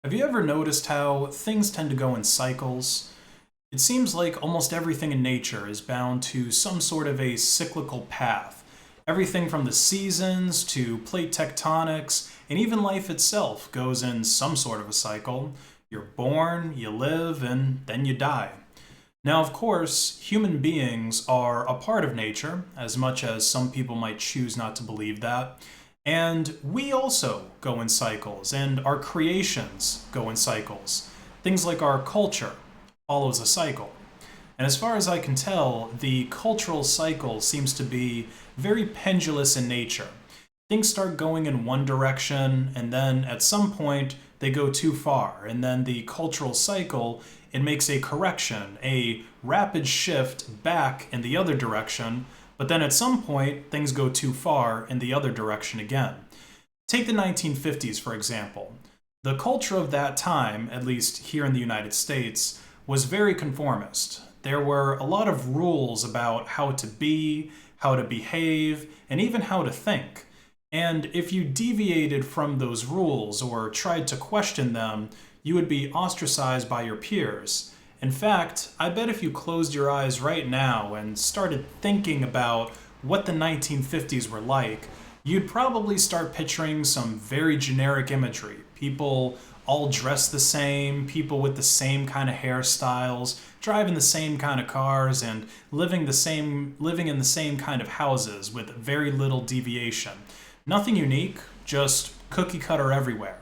Have you ever noticed how things tend to go in cycles? It seems like almost everything in nature is bound to some sort of a cyclical path. Everything from the seasons to plate tectonics, and even life itself goes in some sort of a cycle. You're born, you live, and then you die. Now, of course, human beings are a part of nature, as much as some people might choose not to believe that. And we also go in cycles, and our creations go in cycles. Things like our culture follows a cycle. And as far as I can tell, the cultural cycle seems to be very pendulous in nature. Things start going in one direction, and then at some point they go too far, and then the cultural cycle, it makes a correction, a rapid shift back in the other direction, but then at some point things go too far in the other direction again. Take the 1950s, for example. The culture of that time, at least here in the United States, was very conformist. There were a lot of rules about how to be, how to behave, and even how to think. And if you deviated from those rules or tried to question them, you would be ostracized by your peers. In fact, I bet if you closed your eyes right now and started thinking about what the 1950s were like, you'd probably start picturing some very generic imagery. People all dressed the same, people with the same kind of hairstyles, driving the same kind of cars, and living in the same kind of houses with very little deviation. Nothing unique, just cookie cutter everywhere.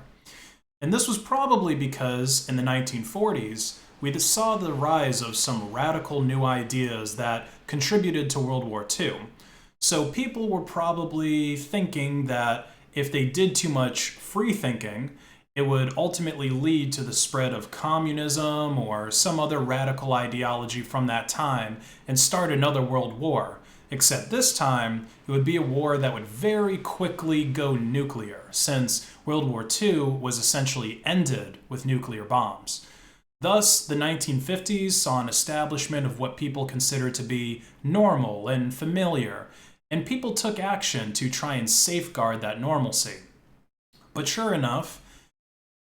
And this was probably because in the 1940s, we saw the rise of some radical new ideas that contributed to World War II. So people were probably thinking that if they did too much free thinking, it would ultimately lead to the spread of communism or some other radical ideology from that time and start another world war. Except this time, it would be a war that would very quickly go nuclear, since World War II was essentially ended with nuclear bombs. Thus, the 1950s saw an establishment of what people considered to be normal and familiar, and people took action to try and safeguard that normalcy. But sure enough,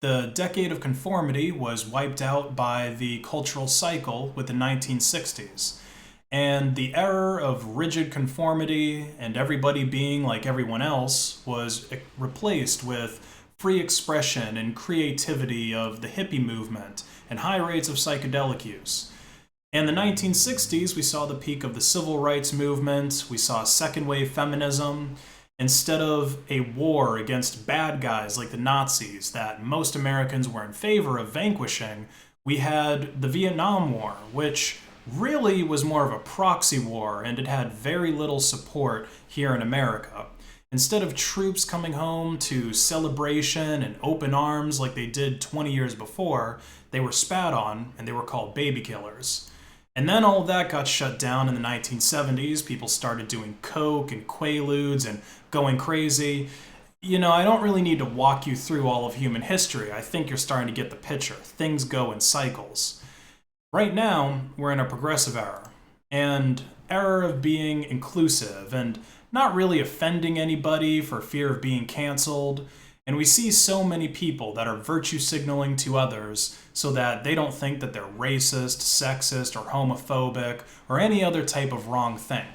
the decade of conformity was wiped out by the cultural cycle with the 1960s. And the era of rigid conformity and everybody being like everyone else was replaced with free expression and creativity of the hippie movement and high rates of psychedelic use. In the 1960s, we saw the peak of the civil rights movement, we saw second wave feminism. Instead of a war against bad guys like the Nazis that most Americans were in favor of vanquishing, we had the Vietnam War, which really was more of a proxy war, and it had very little support here in America. Instead of troops coming home to celebration and open arms like they did 20 years before, they were spat on and they were called baby killers. And then all of that got shut down in the 1970s. People started doing coke and quaaludes and going crazy. I don't really need to walk you through all of human history. I think you're starting to get the picture. Things go in cycles. Right now, we're in a progressive era, and era of being inclusive and not really offending anybody for fear of being canceled. And we see so many people that are virtue signaling to others so that they don't think that they're racist, sexist, or homophobic, or any other type of wrong thing.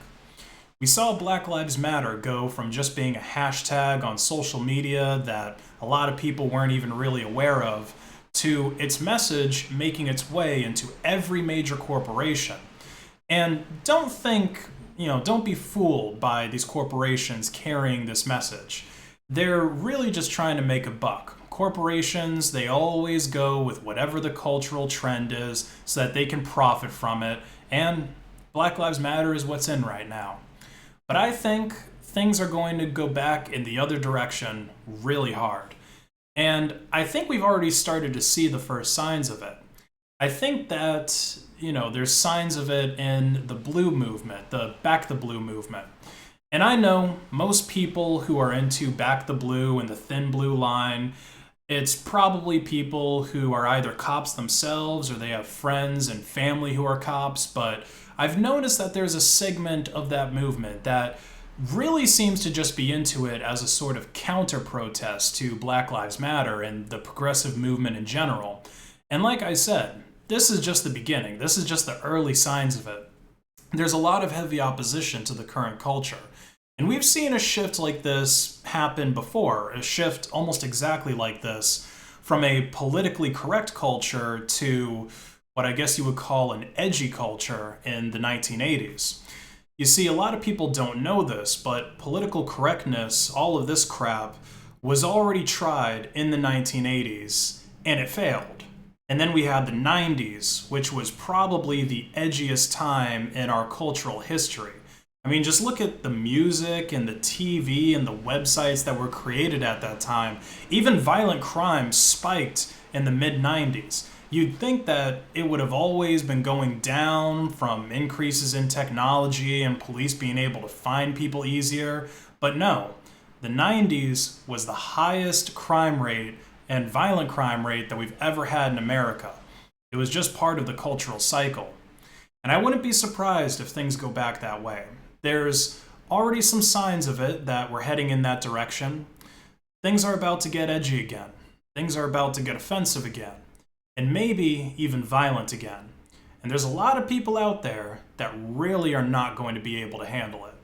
We saw Black Lives Matter go from just being a hashtag on social media that a lot of people weren't even really aware of, to its message making its way into every major corporation. And don't be fooled by these corporations carrying this message. They're really just trying to make a buck. Corporations, they always go with whatever the cultural trend is so that they can profit from it, and Black Lives Matter is what's in right now. But I think things are going to go back in the other direction really hard. And I think we've already started to see the first signs of it. I think that, there's signs of it in the blue movement, the Back the Blue movement. And I know most people who are into Back the Blue and the Thin Blue Line, it's probably people who are either cops themselves or they have friends and family who are cops, but I've noticed that there's a segment of that movement that really seems to just be into it as a sort of counter-protest to Black Lives Matter and the progressive movement in general. And like I said, this is just the beginning. This is just the early signs of it. There's a lot of heavy opposition to the current culture. And we've seen a shift like this happen before, a shift almost exactly like this from a politically correct culture to what I guess you would call an edgy culture in the 1980s. You see, a lot of people don't know this, but political correctness, all of this crap, was already tried in the 1980s, and it failed. And then we had the 90s, which was probably the edgiest time in our cultural history. I mean, just look at the music and the TV and the websites that were created at that time. Even violent crime spiked in the mid-90s. You'd think that it would have always been going down from increases in technology and police being able to find people easier, but no. The 90s was the highest crime rate and violent crime rate that we've ever had in America. It was just part of the cultural cycle. And I wouldn't be surprised if things go back that way. There's already some signs of it that we're heading in that direction. Things are about to get edgy again. Things are about to get offensive again. And maybe even violent again. And there's a lot of people out there that really are not going to be able to handle it.